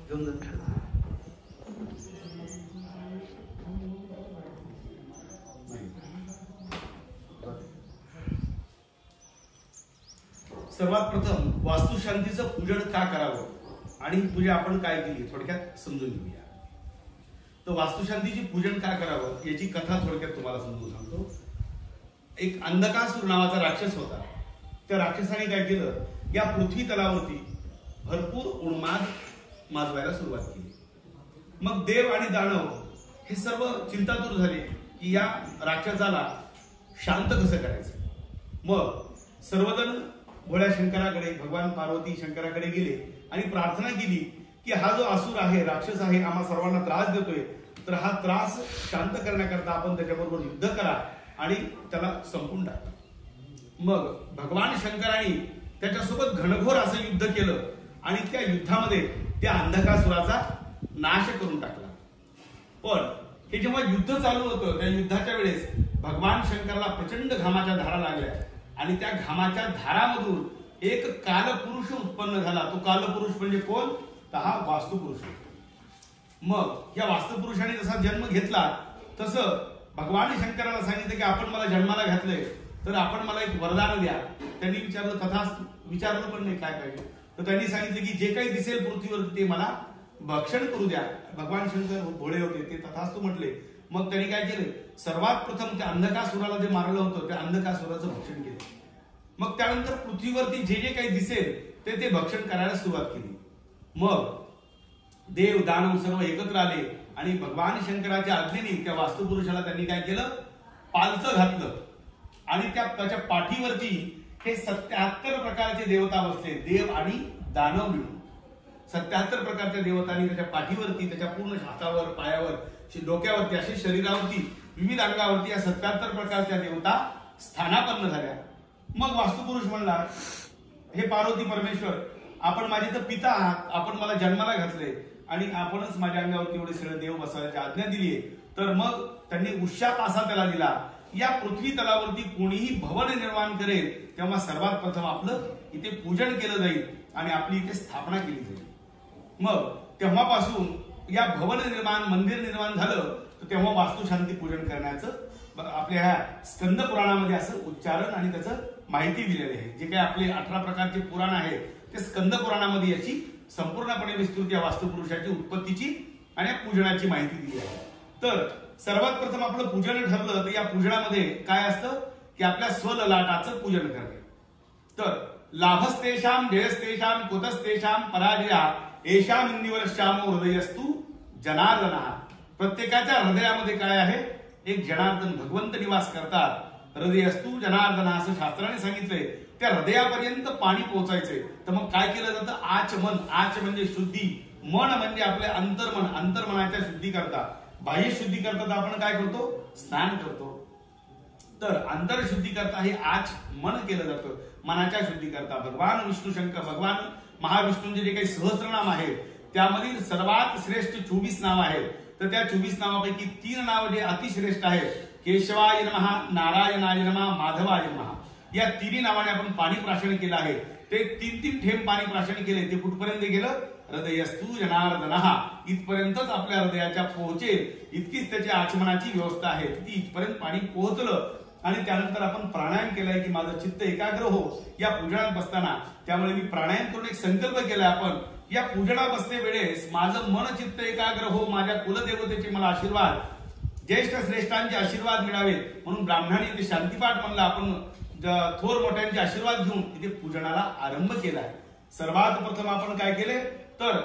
घेऊन जा. सर्वात प्रथम वास्तुशांतीचं पूजन का करावं आणि ही पूजा आपण काय केली थोडक्यात समजून घेऊया. तर वास्तुशांतीची पूजन का करावं याची कथा थोडक्यात तुम्हाला समजून सांगतो. एक अंधकासूर नावाचा राक्षस होता. त्या राक्षसाने काय केलं, या पृथ्वी तलावरती भरपूर उन्माद माजवायला सुरुवात केली. मग देव आणि दानव हे सर्व चिंतातूर झाले की या राक्षसाला शांत कसं करायचं. मग सर्वजण भोळ्या शंकराकडे, भगवान पार्वती शंकराकडे गेले आणि प्रार्थना केली की हा जो असुर आहे, राक्षस आहे, आम्हा सर्वांना त्रास देतोय, तर हा त्रास शांत करण्याकरता आपण त्याच्याबरोबर युद्ध करा आणि त्याला संपून टाका. मग भगवान शंकरांनी त्याच्यासोबत घनघोर असं युद्ध केलं आणि त्या युद्धामध्ये त्या अंधकासुराचा नाश करून टाकला. पण हे जेव्हा युद्ध चालू होतं त्या युद्धाच्या वेळेस भगवान शंकराला प्रचंड घामाच्या धारा लागल्या आणि त्या घामाच्या धारामधून एक कालपुरुष उत्पन्न झाला. तो कालपुरुष म्हणजे कोण, तर हा वास्तुपुरुष. मग या वास्तुपुरुषाने जसा जन्म घेतला तसं भगवान शंकराला सांगितलं की आपण मला जन्माला घातलंय तर आपण मला एक वरदान द्या. त्यांनी विचारलं, तथास्तु. विचारलं पण नाही काय पाहिजे. तर त्यांनी सांगितलं की जे काही दिसेल पृथ्वीवर ते मला भक्षण करू द्या. भगवान शंकर भोळे होते, ते तथास्तु म्हटले. मग त्यांनी काय केलं, सर्वात प्रथम त्या अंधकासुराला जे मारलं होतं त्या अंधकासुराचं भक्षण केलं. मग त्यानंतर पृथ्वीवरती जे जे काही दिसेल ते भक्षण करायला सुरुवात केली. मग देव दानव सर्व एकत्र आले आणि भगवान शंकराच्या आज्ञेने त्या वास्तुपुरुषाला त्यांनी काय केलं, पालथं घातलं आणि त्याच्या पाठीवरती हे 77 प्रकारचे देवता बसले. देव आणि दानव मिळून 77 प्रकारच्या देवतांनी त्याच्या पाठीवरती, त्याच्या पूर्ण हातावर, पायावर, डोक्यावरती, असे शरीरावरती, विविध अंगावरती या 77 प्रकारच्या देवता स्थानापन्न झाल्या. मग वास्तुपुरुष म्हणला, हे पार्वती परमेश्वर, आपण माझे तर पिता आहात, आपण मला जन्माला घातले आणि आपणच माझ्या अंगावरती एवढे सगळे देव बसवायची आज्ञा दिलीये. तर मग त्यांनी उश्शापासा त्याला दिला. या पृथ्वी तलावरती कोणीही भवन निर्माण करेल तेव्हा सर्वात प्रथम आपलं इथे पूजन केलं जाईल आणि आपली इथे स्थापना केली जाईल. मग तेव्हापासून या भवन निर्माण, मंदिर निर्माण झालं तर तेव्हा वास्तुशांती पूजन करण्याचं आपल्या ह्या स्कंद पुराणामध्ये असं उच्चारण आणि त्याचं माहिती दिलेली आहे. जे काही आपले 18 प्रकारचे पुराण आहे ते स्कंद पुराणामध्ये याची संपूर्णपणे विस्तृत या वास्तुपुरुषाची उत्पत्तीची आणि पूजनाची माहिती दिली आहे. तर सर्वात प्रथम आपलं पूजन ठरलं तर या पूजनामध्ये काय असतं की आपल्या स्वललाटाचं पूजन करणे. तर लाभस्तेषाम जयस्तेषाम कुतस्तेषाम पराजया एषाम इंदिवरश्यामो हृदयस्तु जनार्दनः. प्रत्येकाच्या हृदयामध्ये काय आहे, एक जनार्दन भगवंत निवास करतात. हृदयस्तु जनार्दन असं शास्त्राने सांगितलंय. त्या हृदयापर्यंत पाणी पोहोचायचंय. तर मग काय केलं जातं, आचमन. आच म्हणजे शुद्धी, मन म्हणजे आपले अंतर्मन. अंतर्मनाच्या शुद्धी करता, बाह्य शुद्धी करता आपण काय करतो, स्नान करतो. तर अंतरशुद्धी करता हे आचमन केलं जातं, मनाच्या शुद्धी करता. भगवान विष्णू शंकर, भगवान महाविष्णूंचे जे काही सहस्त्रनाम आहेत त्यामधील सर्वात श्रेष्ठ 24 नाव आहेत. तर त्या 24 नावापैकी 3 नाव जे अतिश्रेष्ठ आहेत, केशवाय नमः, नारायणाय नमः, माधवाय नमः, या 3 नावाने आपण पाणी प्राशन केलं आहे. ते 3 थेंब पाणी प्राशन केले. ते कुठपर्यंत गेलं, हृदयस्तु जनार्दनः, इथपर्यंतच आपल्या हृदयाच्या पोहोचेल इतकीच त्याची आचमनाची व्यवस्था आहे. ती इथपर्यंत पाणी पोहोचलं आणि त्यानंतर आपण प्राणायाम केलाय की माझं चित्त एकाग्र हो या पूजनात बसताना. त्यामुळे मी प्राणायाम करून एक संकल्प केलाय, आपण या पूजनात बसते वेळेस माझं मन चित्त एकाग्र हो, माझ्या कुलदेवतेचे मला आशीर्वाद, ज्येष्ठ श्रेष्ठांचे आशीर्वाद मिळावे म्हणून ब्राह्मणांनी इथे शांतीपाठ म्हणला. आपण थोर मोठ्यांचे आशीर्वाद घेऊन इथे पूजनाला आरंभ केलाय. सर्वात प्रथम आपण काय केले, तर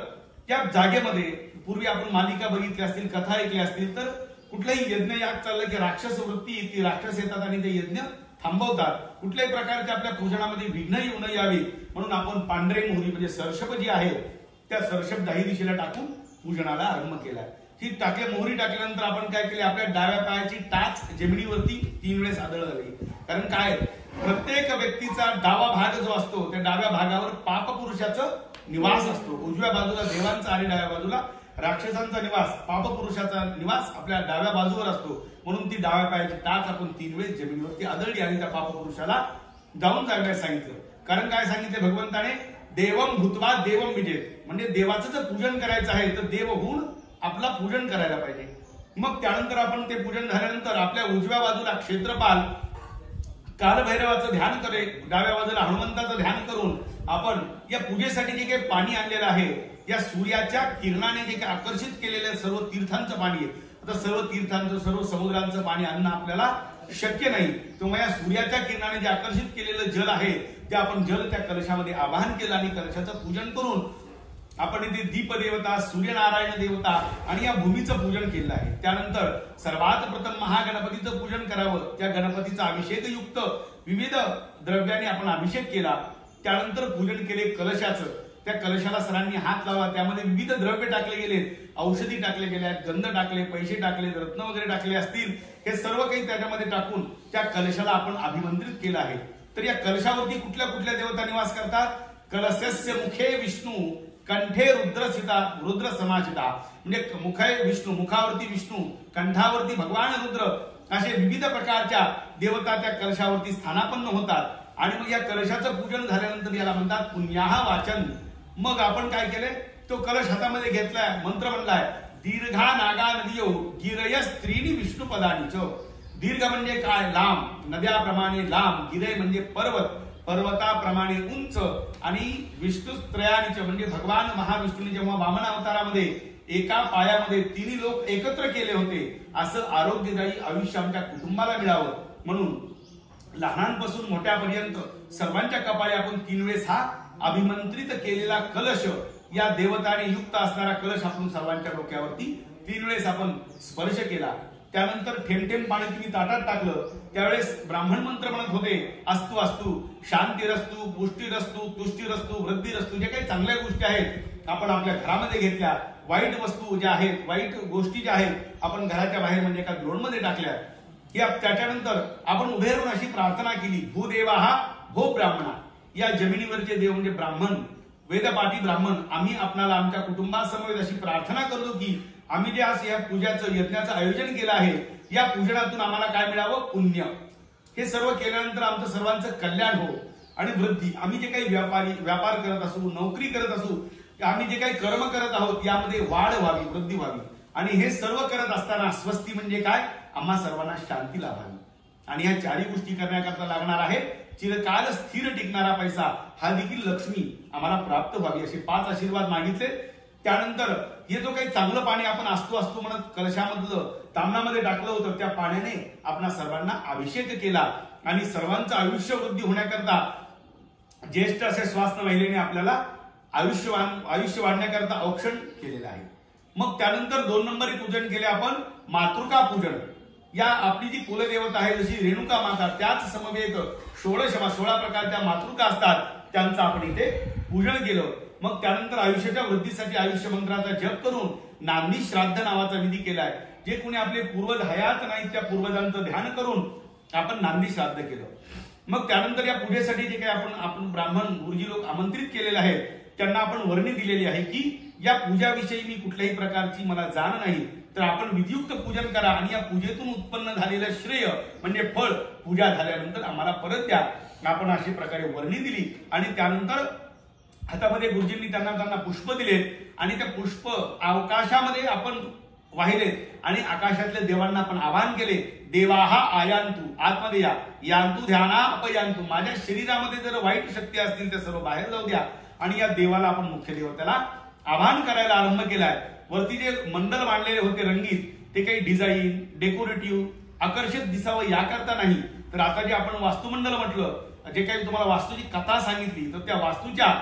त्या जागेमध्ये पूर्वी आपण मालिका बघितल्या असतील, कथा ऐकल्या असतील, तर कुठलाही यज्ञ याग चाललं की राक्षस वृत्ती, ती राक्षस येतात आणि ते यज्ञ थांबवतात. कुठल्याही प्रकारच्या आपल्या पूजनामध्ये विघ्न येऊ न यावी म्हणून आपण पांढरे मोहरी म्हणजे सरशप जी आहे त्या सरशप दाही दिशेला टाकून पूजनाला आरंभ केला. ही मोहरी टाकल्यानंतर आपण काय केले, आपल्या डाव्या पायाची टाच जमिनीवरती 3 वेळेस आदळली. कारण काय, प्रत्येक व्यक्तीचा डावा भाग जो असतो त्या डाव्या भागावर पापपुरुषाचं निवास असतो. उजव्या बाजूला देवांचा आणि डाव्या बाजूला राक्षसांचा निवास, पापपुरुषाचा निवास आपल्या डाव्या बाजूवर असतो. म्हणून ती डाव्या पायाची टाच आपण 3 वेळेस जमिनीवरती आदळली आणि त्या पापपुरुषाला जाऊन जागण्यास सांगितलं. कारण काय सांगितले भगवंताने, देवम भूतवा देवम विजेत, म्हणजे देवाचं जर पूजन करायचं आहे तर देव होऊन आपला पूजन करायला पाहिजे. मग त्यानंतर आपण ते पूजन झाल्यानंतर आपल्या उजव्या बाजूला क्षेत्रपाल कालभैरवाचं ध्यान करे, डाव्या बाजूला हनुमंताचं ध्यान करून आपण या पूजेसाठी जे काही पाणी आणलेलं आहे, या सूर्याच्या किरणाने जे काही आकर्षित केलेलं सर्व तीर्थांचं पाणी आहे, आता सर्व तीर्थांचं सर्व समुद्रांचं पाणी आणणं आपल्याला शक्य नाही, तेव्हा या सूर्याच्या किरणाने जे आकर्षित केलेलं जल आहे ते आपण जल त्या कलशामध्ये आवाहन केलं आणि कलशाचं पूजन करून आपण इथे दीपदेवता, सूर्यनारायण देवता आणि या भूमीचं पूजन केलं आहे. त्यानंतर सर्वात प्रथम महागणपतीचं पूजन करावं. त्या गणपतीचा अभिषेकयुक्त विविध द्रव्याने आपण अभिषेक केला. त्यानंतर पूजन केले कलशाचं. त्या कलशाला सरांनी हात लावा, त्यामध्ये विविध द्रव्य टाकले गेले, औषधी टाकले गेल्या, गंध टाकले, पैसे टाकले, रत्न वगैरे टाकले असतील, हे सर्व काही त्याच्यामध्ये टाकून त्या कलशाला आपण अभिमंत्रित केलं आहे. तर या कलशावरती कुठल्या कुठल्या देवता निवास करतात? कलशस्य मुखे विष्णू, कंठे रुद्र समाचिता, म्हणजे मुखे विष्णू, मुखावरती विष्णू, कंठावरती भगवान रुद्र, असे विविध प्रकारच्या देवता त्या कलशावरती स्थानापन्न होतात. आणि मग या कलशाचं पूजन झाल्यानंतर याला म्हणतात पुण्याहा वाचन. मग आपण काय केले? तो कलश हातामध्ये घेतलाय, मंत्र म्हणलाय, दीर्घा नागा नदियो गिरय स्त्रीनी विष्णू पदानीच. दीर्घ म्हणजे काय? लांब, नद्याप्रमाणे लांब, गिरय म्हणजे पर्वत, पर्वताप्रमाणे उंच, आणि विष्णुत्रयानीच म्हणजे भगवान महाविष्णूने जेव्हा वामन अवतारामध्ये एका पायामध्ये तिन्ही लोक एकत्र केले होते, असं आरोग्यदायी आयुष्य आमच्या कुटुंबाला मिळावं म्हणून लहानांपासून मोठ्यापर्यंत सर्वांच्या कपाळी आपण 3 वेळेस हा अभिमंत्रित केलेला कलश, या देवताने युक्त असणारा कलश आपण सर्वांच्या डोक्यावरती 3 वेळेस आपण स्पर्श केला. त्यानंतर थेंब थेंब पाणी तुम्ही ताटात टाकलं, त्यावेळेस ब्राह्मण मंत्र म्हणत होते, अस्तु अस्तु, शांतीरस्तु, पुष्टीरस्तु, तुष्टीरस्तु, वृद्धिरस्तु. जे काही चांगल्या गोष्टी आहेत आपण आपल्या घरामध्ये घेतल्या, वाईट वस्तू ज्या आहेत, वाईट गोष्टी ज्या आहेत आपण घराच्या बाहेर म्हणजे एका द्रोणमध्ये टाकल्या. त्याच्यानंतर आपण उभे राहून अशी प्रार्थना केली, भूदेवा हा भो ब्राह्मणा, या जमिनीवरचे देव म्हणजे ब्राह्मण, वेदपाठी ब्राह्मण, आम्ही आपणाला आमच्या कुटुंबासमवेत अशी प्रार्थना करतो की आम्ही जे आज या पूजाचं यज्ञाचं आयोजन केलं आहे, या पूजनातून आम्हाला काय मिळावं? पुण्य. हे सर्व केल्यानंतर आमचं सर्वांचं कल्याण हो आणि वृद्धी. आम्ही जे काही व्यापार करत असू, नोकरी करत असू, आम्ही जे काही कर्म करत आहोत यामध्ये वाढ व्हावी, वृद्धी व्हावी. आणि हे सर्व करत असताना स्वस्ती म्हणजे काय? आम्हा सर्वांना शांती लाभावी. आणि ह्या 4 गोष्टी करण्याकरता लागणार आहे चिरकाल स्थिर टिकणारा पैसा, हा देखील लक्ष्मी आम्हाला प्राप्त व्हावी, असे 5 आशीर्वाद मागितले. त्यानंतर हे जो काही चांगलं पाणी आपण असतो असतो म्हणत कलशामधलं तामणामध्ये टाकलं होतं, त्या पाण्याने आपण सर्वांना अभिषेक केला आणि सर्वांचं आयुष्य वृद्धी होण्याकरता ज्येष्ठ असे स्वास्थ्य महिलेने आपल्याला आयुष्य वाढण्याकरता औक्षण केलेलं आहे. मग त्यानंतर 2 नंबरी पूजन केले आपण मातृका पूजन. या आपली जी कुलदेवता आहे जशी रेणुका माता, त्याच समवेत 16 प्रकारच्या मातृका असतात, त्यांचं आपण इथे पूजन केलं. मग त्यानंतर आयुष्याच्या वृद्धीसाठी आयुष्य मंत्राचा जप करून नांदी श्राद्ध नावाचा विधी केलाय. जे कोणी आपले पूर्वज हयात नाहीत त्या पूर्वजांचं ध्यान करून आपण नांदी श्राद्ध केलं. मग त्यानंतर या पूजेसाठी जे काही आपण ब्राह्मण गुरुजी लोक आमंत्रित केलेले आहेत, त्यांना आपण वर्णी दिलेली आहे की या पूजाविषयी मी कुठल्याही प्रकारची मला जाण नाही, तर आपण विधियुक्त पूजन करा आणि या पूजेतून उत्पन्न झालेलं श्रेय म्हणजे फळ पूजा झाल्यानंतर आम्हाला परत द्या. आपण अशा प्रकारे वर्णी दिली आणि त्यानंतर हातामध्ये गुरुजींनी त्यांना पुष्प दिले आणि त्या पुष्प आकाशामध्ये आपण वाहिले आणि आकाशातल्या देवांना आपण आवाहन केले, देवाहा आयांतु, आतमध्ये या, यांतु ध्याना अपयांतु, माझ्या शरीरामध्ये जर वाईट शक्ती असतील ते सर्व बाहेर जाऊ द्या. आणि या देवाला आपण मुख्य देवतेला आवाहन करायला आरंभ केलाय. वरती जे मंडल मांडलेले होते रंगीत, ते काही डिझाईन डेकोरेटिव्ह आकर्षित दिसावं याकरता नाही, तर आता जे आपण वास्तुमंडल म्हटलं, जे काही तुम्हाला वास्तूची कथा सांगितली, तर त्या वास्तूच्या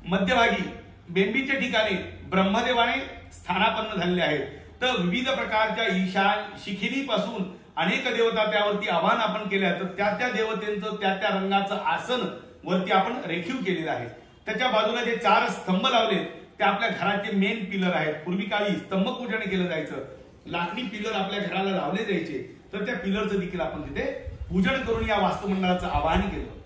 मध्यभागी बेंबीच्या ठिकाणी ब्रह्मदेवाने स्थानापन्न झालेले आहेत. तर विविध प्रकारच्या ईशान शिखिनीपासून अनेक देवता त्यावरती आवाहन आपण केल्या, तर त्या देवतेंचं त्या रंगाचं आसन वरती आपण रेखीव केलेलं आहे. त्याच्या बाजूला जे 4 स्तंभ लावले ते आपल्या घराचे मेन पिलर आहेत. पूर्वी काळी स्तंभ पूजन केलं जायचं, लाकडी पिलर आपल्या घराला लावले जायचे, तर त्या पिलरचं देखील आपण तिथे पूजन करून या वास्तुमंडळाचं आवाहन केलं.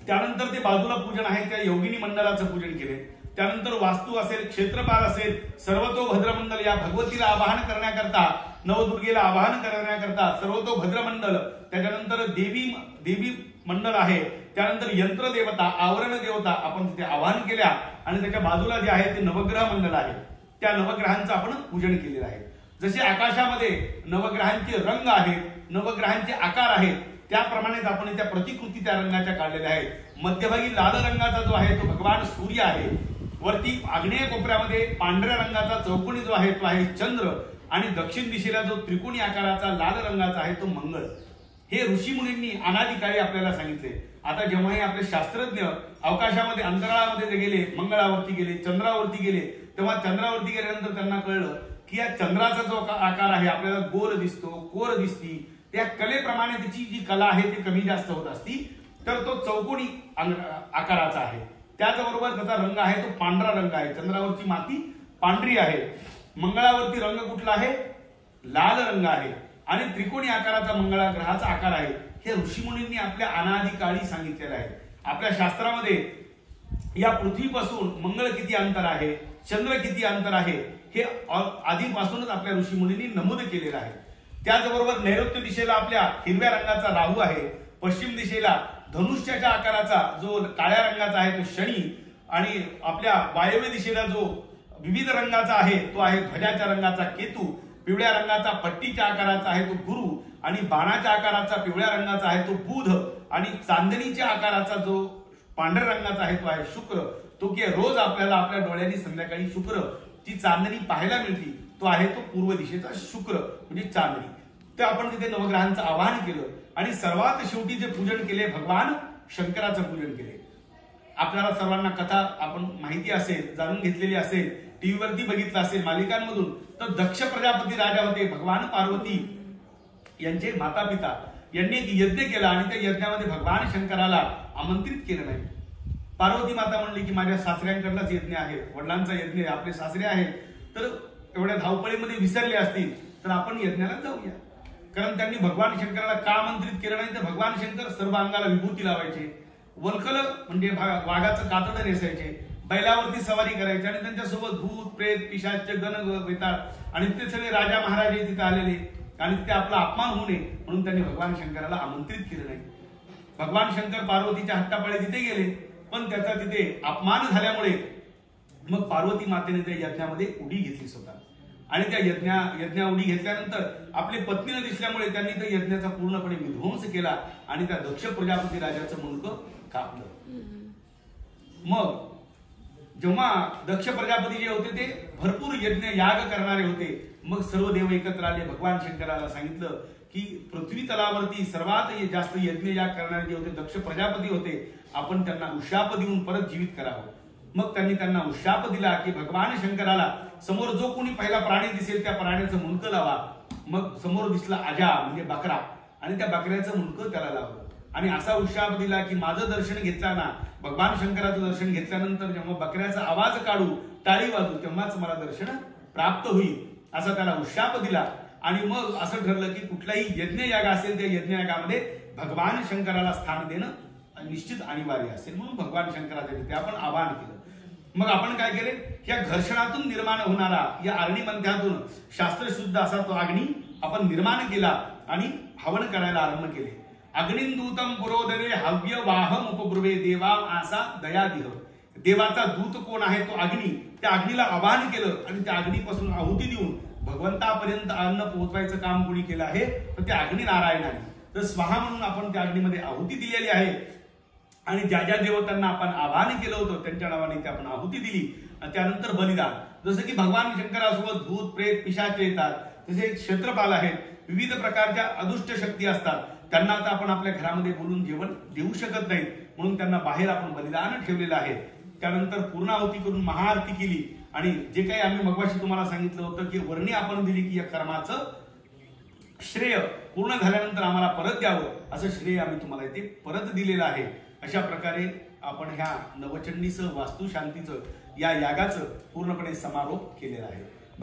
त्यानंतर ते बाजूला पूजन आहे त्या योगिनी मंडळाचं पूजन केले. त्यानंतर वास्तू असेल, क्षेत्रपाल असेल, सर्वतोभद्रमंडल या भगवतीला आवाहन करण्याकरता, नवदुर्गेला आवाहन करण्याकरता सर्वतोभद्रमंडल, त्याच्यानंतर देवी मंडळ आहे त्यानंतर यंत्र देवता, आवरण देवता आपण तिथे आवाहन केल्या आणि त्याच्या बाजूला जे आहे ते नवग्रह मंडळ आहे, त्या नवग्रहांचं आपण पूजन केलेलं आहे. जसे आकाशामध्ये नवग्रहांचे रंग आहेत, नवग्रहांचे आकार आहेत, त्याप्रमाणेच आपण त्या प्रतिकृती त्या रंगाच्या काढलेल्या आहेत. मध्यभागी लाल रंगाचा जो आहे तो भगवान सूर्य आहे. वरती आग्नेय कोपऱ्यामध्ये पांढऱ्या रंगाचा चौकोनी जो आहे तो आहे चंद्र आणि दक्षिण दिशेला जो त्रिकोणी आकाराचा लाल रंगाचा आहे तो मंगळ. हे ऋषी मुनींनी अनादिकाळी आपल्याला सांगितले. आता जेव्हाही आपले शास्त्रज्ञ अवकाशामध्ये अंतराळामध्ये गेले, मंगळावरती गेले, चंद्रावरती गेले, तेव्हा चंद्रावरती गेल्यानंतर त्यांना कळलं की या चंद्राचा जो आकार आहे आपल्याला गोल दिसतो, कोर दिसती, त्या कलेप्रमाणे त्याची जी कला आहे ती कमी जास्त होत असती. तर तो चौकोनी आकाराचा आहे. त्याचबरोबर त्याचा रंग आहे तो पांढरा रंग आहे. चंद्रावरची माती पांढरी आहे, मंगळावरती रंग कुठला आहे, लाल रंग आहे आणि त्रिकोणी आकाराचा मंगळा ग्रहाचा आकार आहे. हे ऋषीमुनींनी आपल्या अनादिकाळी सांगितलेलं आहे. आपल्या शास्त्रामध्ये या पृथ्वीपासून मंगळ किती अंतर आहे, चंद्र किती अंतर आहे हे आधीपासूनच आपल्या ऋषीमुनींनी नमूद केलेलं आहे. त्याचबरोबर नैऋत्य दिशेला आपल्या हिरव्या रंगाचा राहू आहे, पश्चिम दिशेला धनुष्याच्या आकाराचा जो काळ्या रंगाचा आहे तो शनी आणि आपल्या वायव्य दिशेला जो विविध रंगाचा आहे तो आहे ध्वजाच्या रंगाचा केतू, पिवळ्या रंगाचा पट्टीच्या आकाराचा आहे तो गुरु आणि बाणाच्या आकाराचा पिवळ्या रंगाचा आहे तो बुध आणि चांदणीच्या आकाराचा जो पांढऱ्या रंगाचा आहे तो आहे शुक्र. तो की रोज आपल्याला आपल्या डोळ्यांनी संध्याकाळी शुक्र ची चांदणी पाहायला मिळते, तो आहे तो पूर्व दिशेचा शुक्र म्हणजे चांदणी. तर आपण तिथे नवग्रहांचं आवाहन केलं आणि सर्वात शेवटी जे पूजन केले भगवान शंकराचं पूजन केले. आपल्याला सर्वांना कथा आपण माहिती असेल, जाणून घेतलेली असेल, टीव्हीवरती बघितलं असेल मालिकांमधून. तर दक्ष प्रजापती राजा होते, भगवान पार्वती यांचे माता पिता यांनी एक यज्ञ केला आणि त्या यज्ञामध्ये भगवान शंकराला आमंत्रित केलं नाही. पार्वती माता म्हणली की माझ्या सासऱ्यांकडलाच यज्ञ आहे, वडिलांचा यज्ञ, आपले सासरे आहेत, तर एवढ्या धावपळीमध्ये विसरले असतील तर आपण यज्ञाला जाऊया. कारण त्यांनी भगवान शंकराला का आमंत्रित केलं नाही तर भगवान शंकर सर्व अंगाला विभूती लावायचे, वल्कल म्हणजे वाघाचं कातडं नेसायचे, बैलावरती सवारी करायची आणि त्यांच्यासोबत भूत प्रेत पिशाच गण येतात आणि ते सगळे राजा महाराजे तिथे आलेले आणि तिथे आपला अपमान होऊ नये म्हणून त्यांनी भगवान शंकराला आमंत्रित केलं नाही. भगवान शंकर पार्वतीच्या हट्टापाळी तिथे गेले पण त्याचा तिथे अपमान झाल्यामुळे मग पार्वती मातेने त्या यज्ञामध्ये उडी घेतली स्वतः आणि त्या यज्ञा उडी घेतल्यानंतर आपली पत्नी न दिसल्यामुळे त्यांनी त्या यज्ञाचा पूर्णपणे विध्वंस केला आणि त्या दक्ष प्रजापती राजाचं मुंडकं कापलं. मग जेव्हा दक्ष प्रजापती जे होते ते भरपूर यज्ञ याग करणारे होते, मग सर्व देव एकत्र आले. भगवान शंकराला सांगितलं की पृथ्वी तलावरती सर्वात जास्त यज्ञ याग करणारे जे होते दक्ष प्रजापती होते, आपण त्यांना उशाप देऊन परत जीवित करावं. मग त्यांनी त्यांना उशाप दिला की भगवान शंकराला समोर जो कोणी पहिला प्राणी दिसेल त्या प्राण्याचं मुंडकं लावा. मग समोर दिसला अजा म्हणजे बकरा आणि त्या बकऱ्याचं मुंडकं त्याला लावलं आणि असा उशाप दिला की माझं दर्शन घेतल्याना भगवान शंकराचं दर्शन घेतल्यानंतर जेव्हा बकऱ्याचा आवाज काढू, टाळी वाजू, तेव्हाच मला दर्शन प्राप्त होईल असा त्याला उशाप दिला. आणि मग असं ठरलं की कुठलाही यज्ञ याग असेल त्या यज्ञ यागामध्ये भगवान शंकराला स्थान देणं निश्चित अनिवार्य असेल म्हणून भगवान शंकराच्या तिथे आपण आवाहन केलं. मग आपण काय केले, या घर्षणातून निर्माण होणारा या अग्निमंथ्यातून शास्त्रशुद्ध असा तो अग्नी आपण निर्माण केला आणि हवन करायला आरंभ केले. अग्निंदूतम पुरोदरे हव्य वाहम उपब्रुवे देवा आसा दयादिह. देवाचा दूत कोण आहे तो अग्नी, त्या अग्नीला आवाहन केलं आणि त्या अग्नीपासून आहुती देऊन भगवंतापर्यंत अन्न पोहोचवायचं काम कोणी केलं आहे तर ते अग्नी नारायणाने. तर स्वाहा म्हणून आपण त्या अग्नीमध्ये आहुती दिलेली आहे आणि ज्या ज्या देवतांना आपण आवाहन केलं होतं त्यांच्या नावाने ते आपण आहुती दिली. आणि त्यानंतर बलिदान, जसं की भगवान शंकरासोबत भूत प्रेत पिशाच येतात, तसे क्षेत्रपाल आहेत, विविध प्रकारच्या अदुष्ट शक्ती असतात, त्यांना आता आपण आपल्या घरामध्ये बोलून जेवण देऊ शकत नाही म्हणून त्यांना बाहेर आपण बलिदान ठेवलेलं आहे. त्यानंतर पूर्णाहुती करून महाआरती केली आणि जे काही आम्ही मगाशी तुम्हाला सांगितलं होतं की वर्णी आपण दिली की या कर्माचं श्रेय पूर्ण झाल्यानंतर आम्हाला परत द्यावं असं श्रेय आम्ही तुम्हाला इथे परत दिलेलं आहे. अशा प्रकारे आपण ह्या नवचंडीचं वास्तुशांतीचं या यागाचं पूर्णपणे समारोप केलेला आहे.